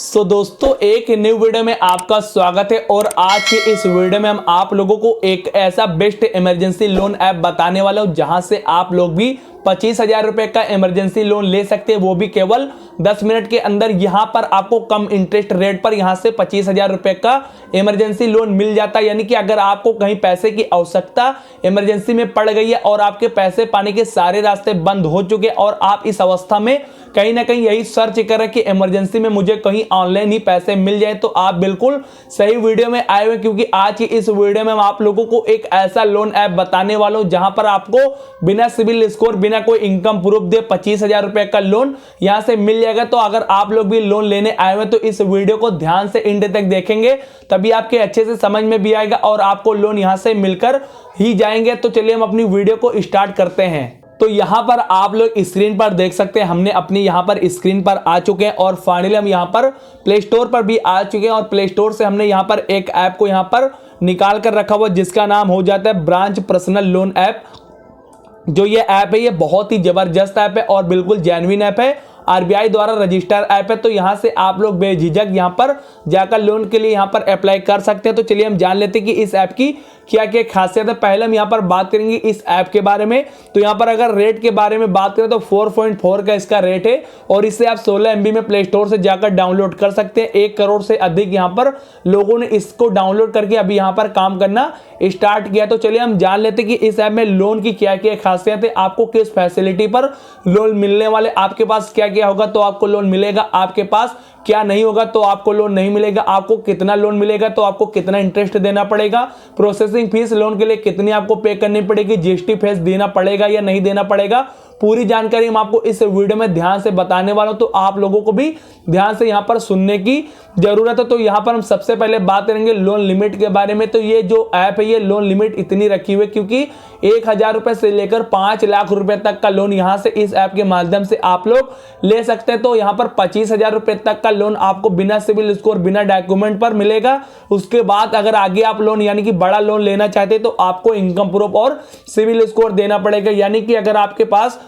दोस्तों एक new video में आपका स्वागत है और आज के इस वीडियो में हम आप लोगों को एक ऐसा बेस्ट इमरजेंसी लोन ऐप बताने वाला हूं जहां से आप लोग भी 25,000 रुपए का इमरजेंसी लोन ले सकते हैं, वो भी केवल 10 मिनट के अंदर। यहां पर आपको कम इंटरेस्ट रेट पर यहां से 25,000 रुपए का इमरजेंसी लोन मिल जाता है। यानी कि अगर आपको कहीं पैसे की आवश्यकता इमरजेंसी में पड़ गई है और आपके पैसे पाने के सारे रास्ते बंद हो चुके और आप इस अवस्था में कहीं ना कहीं यही सर्च कर रहे कि इमरजेंसी में मुझे कहीं ऑनलाइन ही पैसे मिल जाए, तो आप बिल्कुल सही वीडियो में आए हुए, क्योंकि आज की इस वीडियो में हम आप लोगों को एक ऐसा लोन ऐप बताने वाला हूं जहां पर आपको बिना सिविल स्कोर, बिना कोई इनकम प्रूफ दे 25,000 रुपए का लोन यहां से मिल जाएगा। तो अगर आप लोग भी लोन लेने आए हुए तो इस वीडियो को ध्यान से एंड तक देखेंगे, तभी आपके अच्छे से समझ में भी आएगा और आपको लोन यहां से मिलकर ही जाएंगे। तो चलिए हम अपनी वीडियो को स्टार्ट करते हैं। तो यहां पर आप लोग स्क्रीन पर देख सकते हैं, हमने अपनी यहां पर स्क्रीन पर आ चुके हैं और फाइनली हम यहां पर प्ले स्टोर पर भी आ चुके हैं और प्ले स्टोर से हमने यहां पर एक ऐप को यहां पर निकाल कर रखा हुआ जिसका नाम हो जाता है ब्रांच पर्सनल लोन ऐप। जो ये ऐप है ये बहुत ही जबरदस्त ऐप है और बिल्कुल जेन्युइन ऐप है, आरबीआई द्वारा रजिस्टर्ड ऐप है। तो यहां से आप लोग बेझिझक यहां पर जाकर लोन के लिए यहां पर अप्लाई कर सकते हैं। तो चलिए हम जान लेते हैं कि इस ऐप की क्या क्या खासियत है। पहले हम यहां पर बात करेंगे इस ऐप के बारे में। तो यहां पर अगर रेट के बारे में बात करें तो 4.4 का इसका रेट है और इससे आप 16 MB में प्ले स्टोर से जाकर डाउनलोड कर सकते हैं। 1 करोड़ से अधिक यहां पर लोगों ने इसको डाउनलोड करके अभी यहां पर काम करना स्टार्ट किया। तो चलिए हम जान लेते हैं कि इस ऐप में लोन की क्या क्या खासियत है, आपको किस फैसिलिटी पर लोन मिलने वाले, आपके पास क्या क्या होगा तो आपको लोन मिलेगा, आपके पास क्या नहीं होगा तो आपको लोन नहीं मिलेगा, आपको कितना लोन मिलेगा तो आपको कितना इंटरेस्ट देना पड़ेगा, प्रोसेसिंग फीस लोन के लिए कितनी आपको पे करनी पड़ेगी, जीएसटी फीस देना पड़ेगा या नहीं देना पड़ेगा, पूरी जानकारी हम आपको इस वीडियो में ध्यान से बताने वाला हूं। तो आप लोगों को भी ध्यान से यहां पर सुनने की जरूरत है। तो यहां पर हम सबसे पहले बात करेंगे लोन लिमिट के बारे में। तो ये जो ऐप है ये लोन लिमिट इतनी रखी हुई है क्योंकि 1,000 रुपए से लेकर 5 लाख रुपए तक का लोन यहां से इस ऐप के माध्यम से आप लोग ले सकते हैं। तो यहां पर 25,000 रुपए तक का लोन आपको बिना सिविल स्कोर, बिना डॉक्यूमेंट पर मिलेगा। उसके बाद अगर आगे आप लोन यानी कि बड़ा लोन लेना चाहते हैं तो आपको इनकम प्रूफ और सिविल स्कोर देना पड़ेगा। यानी कि अगर आपके पास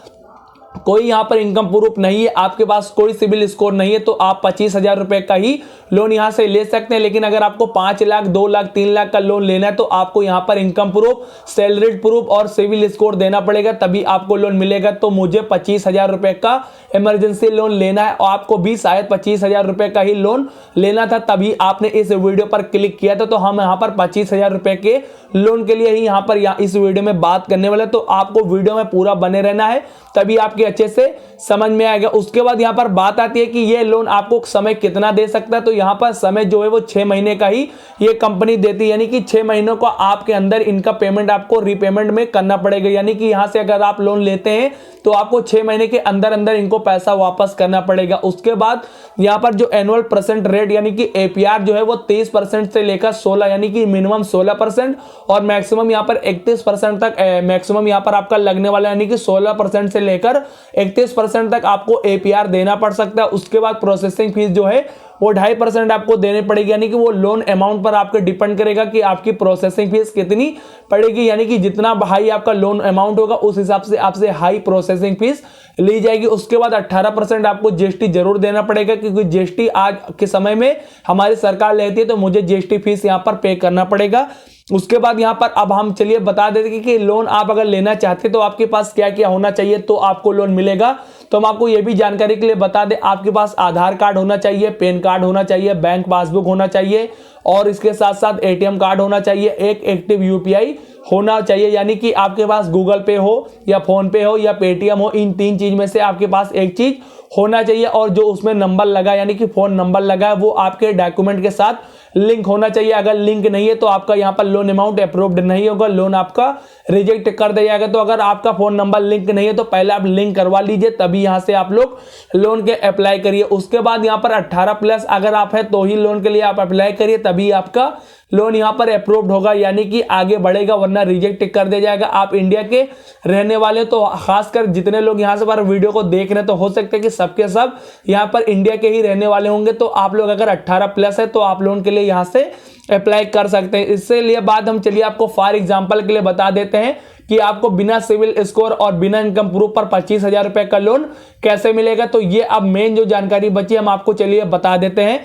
कोई यहां पर इनकम प्रूफ नहीं है, आपके पास कोई सिविल स्कोर नहीं है, तो आप 25,000 रुपए का ही लोन यहां से ले सकते हैं। लेकिन अगर आपको 5 लाख, 2 लाख, 3 लाख का लोन लेना है तो आपको यहां पर इनकम प्रूफ, सैलरी प्रूफ और सिविल स्कोर देना पड़ेगा, तभी आपको लोन मिलेगा। तो मुझे 25,000 रुपए का इमरजेंसी लोन लेना है और आपको भी शायद 25,000 रुपए का ही लोन लेना था, तभी आपने इस वीडियो पर क्लिक किया था। तो हम यहां पर 25,000 रुपए के लोन के लिए ही यहां पर इस वीडियो में बात करने वाले। तो आपको वीडियो में पूरा बने रहना है, तभी आपके अच्छे से समझ में आएगा। उसके बाद यहां पर बात आती है कि ये लोन आपको समय कितना दे सकता है। तो यहां पर समय जो है वो 6 महीने का ही ये कंपनी देती है, यानी कि 6 महीनों का आपके अंदर इनका पेमेंट आपको रीपेमेंट में करना पड़ेगा। यानी कि यहां से अगर आप लोन लेते हैं तो आपको 6 महीने के अंदर अंदर इनको पैसा वापस करना पड़ेगा। उसके बाद यहां पर जो एनुअल परसेंट रेट यानी कि एपीआर जो है वो 30% से लेकर 16, यानी कि मिनिमम 16% और मैक्सिमम यहां पर 31% तक मैक्सिमम यहां पर आपका लगने वाला, यानी कि 16% से लेकर 31% तक आपको एपीआर देना पड़ सकता है। उसके बाद प्रोसेसिंग फीस जो है वो 2.5% आपको देनी पड़ेगी, यानी कि वो लोन अमाउंट पर आपके डिपेंड करेगा कि आपकी प्रोसेसिंग फीस कितनी पड़ेगी। यानी कि जितना हाई आपका लोन अमाउंट होगा उस हिसाब से आपसे हाई प्रोसेसिंग फीस ली जाएगी। उसके बाद 18% आपको जीएसटी जरूर देना पड़ेगा, क्योंकि जीएसटी आज के समय में हमारी सरकार लेती है, तो मुझे जीएसटी फीस यहां पर पे करना पड़ेगा। उसके बाद यहां पर अब हम चलिए बता देते कि लोन आप अगर लेना चाहते तो आपके पास क्या क्या होना चाहिए तो आपको लोन मिलेगा। तो हम आपको यह भी जानकारी के लिए बता दें, आपके पास आधार कार्ड होना चाहिए, पैन कार्ड होना चाहिए, बैंक पासबुक होना चाहिए और इसके साथ साथ एटीएम कार्ड होना चाहिए, एक एक्टिव यूपीआई होना चाहिए, यानी कि आपके पास गूगल पे हो या फोन पे हो या पेटीएम हो, इन 3 चीज में से आपके पास एक चीज होना चाहिए। और जो उसमें नंबर लगा यानी कि फोन नंबर लगा है वो आपके डॉक्यूमेंट के साथ लिंक होना चाहिए। अगर लिंक नहीं है तो आपका यहां पर लोन अमाउंट अप्रूव्ड नहीं होगा, लोन आपका रिजेक्ट कर दिया जाएगा। तो अगर आपका फोन नंबर लिंक नहीं है तो पहले आप लिंक करवा लीजिए, तभी यहां से आप लोग लोन के अप्लाई करिए। उसके बाद यहां पर 18+ अगर आप है तो ही लोन के लिए आप अप्लाई करिए, तभी आपका लोन यहां पर अप्रूव्ड होगा, यानी कि आगे बढ़ेगा, वरना रिजेक्ट कर दिया जाएगा। आप इंडिया के रहने वाले तो खासकर जितने लोग यहां से पर वीडियो को देख रहे हैं तो हो सकता है कि सबके सब यहां पर इंडिया के ही रहने वाले होंगे। तो आप लोग अगर 18+ है तो आप लोन के लिए यहां से अप्लाई कर सकते हैं। इससे लिए बाद हम चलिए आपको फॉर एग्जांपल के लिए बता देते हैं कि आपको बिना सिविल स्कोर और बिना इनकम प्रूफ पर 25,000 रुपए का लोन कैसे मिलेगा। तो ये अब मेन जो जानकारी बची हम आपको चलिए बता देते हैं।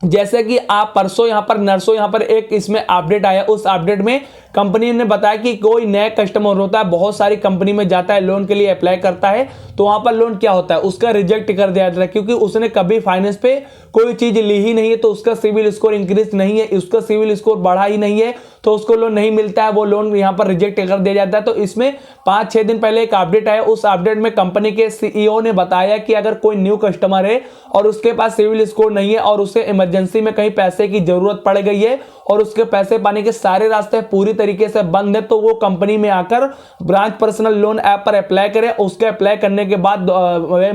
जैसे कि आप परसों यहां पर एक इसमें अपडेट आया, उस अपडेट में कंपनी ने बताया कि कोई नया कस्टमर होता है, बहुत सारी कंपनी में जाता है, लोन के लिए अप्लाई करता है, तो वहां पर लोन क्या होता है, उसका रिजेक्ट कर दिया जाता है, क्योंकि उसने कभी फाइनेंस पे कोई चीज ली ही नहीं है, तो उसका सिविल स्कोर इंक्रीज नहीं है, उसका सिविल स्कोर बढ़ा ही नहीं है, तो उसको लोन नहीं मिलता है, वो लोन यहाँ पर रिजेक्ट कर दिया जाता है। तो इसमें 5-6 दिन पहले एक अपडेट आया, उस अपडेट में कंपनी के सीईओ ने बताया कि अगर कोई न्यू कस्टमर है और उसके पास सिविल स्कोर नहीं है और उसे इमरजेंसी में कहीं पैसे की जरूरत पड़ गई है और उसके पैसे पाने के सारे रास्ते पूरी तरीके से बंद है, तो वो कंपनी में आकर ब्रांच पर्सनल लोन ऐप पर अप्लाई करे। उसके अप्लाई करने के बाद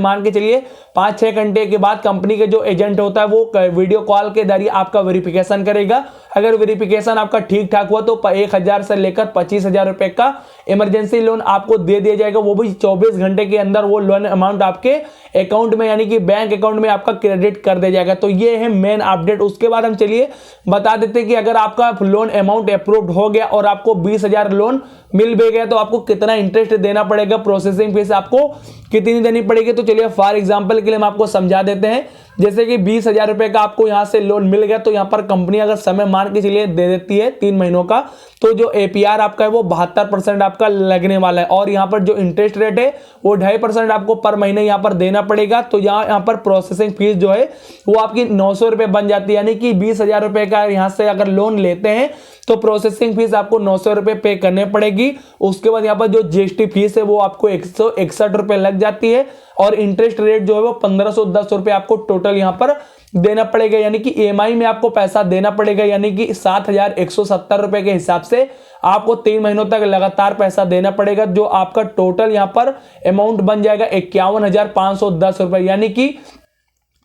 मान के चलिए 5-6 घंटे के बाद कंपनी के जो एजेंट होता है वो वीडियो कॉल के जरिए आपका वेरिफिकेशन करेगा। अगर वेरिफिकेशन आपका ठीक ठाक हुआ तो 1,000 से लेकर 25,000 रुपए का इमरजेंसी लोन आपको दे दिया जाएगा, वो भी 24 घंटे के अंदर वो लोन अमाउंट आपके अकाउंट में यानी कि बैंक अकाउंट में आपका क्रेडिट कर दिया जाएगा। तो ये है मेन अपडेट। उसके बाद हम चलिए बता देते हैं कि अगर आपका लोन अमाउंट अप्रूव्ड हो गया और आपको 20,000 लोन मिल भी गया तो आपको कितना इंटरेस्ट देना पड़ेगा, प्रोसेसिंग फीस आपको कितनी देनी पड़ेगी। तो चलिए फॉर एग्जांपल के लिए हम आपको समझा देते हैं। जैसे कि 20,000 रुपए का आपको यहां से लोन मिल गया, तो यहां पर कंपनी अगर समय मान के चलिए दे देती है 3 महीनों का, तो जो एपीआर आपका है वो 72% आपका लगने वाला है, और यहां पर जो इंटरेस्ट रेट है वो 2.5% आपको पर महीने यहां पर देना पड़ेगा। तो यहां पर प्रोसेसिंग फीस जो है वो आपकी 900 रुपए बन जाती है, यानी कि 20,000 रुपए का यहां से अगर लोन लेते हैं तो प्रोसेसिंग फीस आपको 900 रुपए पे करने पड़ेगी। उसके बाद यहाँ पर जो जीएसटी फीस है वो आपको 161 रुपए लग जाती है, और इंटरेस्ट रेट जो है वो 1510 रुपए आपको टोटल यहाँ पर देना पड़ेगा, यानी कि ईएमआई में आपको पैसा देना पड़ेगा, यानी कि 7,170 रुपए के हिसाब से आपको 3 महीनों तक लगातार पैसा देना पड़ेगा, जो आपका टोटल यहाँ पर अमाउंट बन जाएगा 51,510 रुपए। यानी कि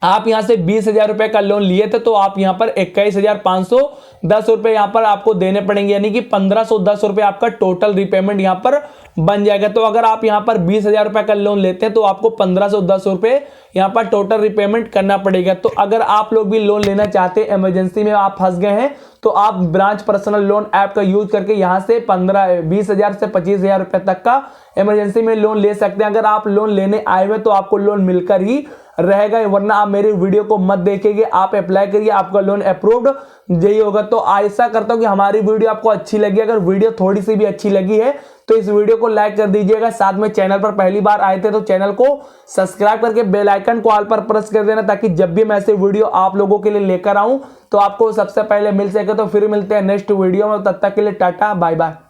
आप यहां से 20,000 रुपए का लोन लिए थे तो आप यहां पर 21,510 रुपए यहां पर आपको देने पड़ेंगे, यानी कि 1,510 रुपए आपका टोटल रिपेमेंट यहां पर बन जाएगा। तो अगर आप यहां पर 20,000 रुपए का लोन लेते हैं तो आपको 1,510 रुपए यहां पर टोटल रिपेमेंट करना पड़ेगा। तो अगर आप लोग भी लोन लेना चाहते हैं, इमरजेंसी में आप फंस गए हैं, तो आप ब्रांच पर्सनल लोन ऐप का यूज करके यहां से 20,000 से 25,000 रुपए तक का इमरजेंसी में लोन ले सकते हैं। अगर आप लोन लेने आए हुए तो आपको लोन मिलकर ही रहेगा, वरना आप मेरी वीडियो को मत देखिए, आप अप्लाई करिए, आपका लोन अप्रूव्ड यही होगा। तो ऐसा करता हूं कि हमारी वीडियो आपको अच्छी लगी, अगर वीडियो थोड़ी सी भी अच्छी लगी है तो इस वीडियो को लाइक कर दीजिएगा। साथ में चैनल पर पहली बार आए थे तो चैनल को सब्सक्राइब करके बेल आइकन को ऑल पर प्रेस कर देना, ताकि जब भी मैं ऐसे वीडियो आप लोगों के लिए लेकर आऊं तो आपको सबसे पहले मिल सके। तो फिर मिलते हैं नेक्स्ट वीडियो में, तब तक के लिए टाटा बाय बाय।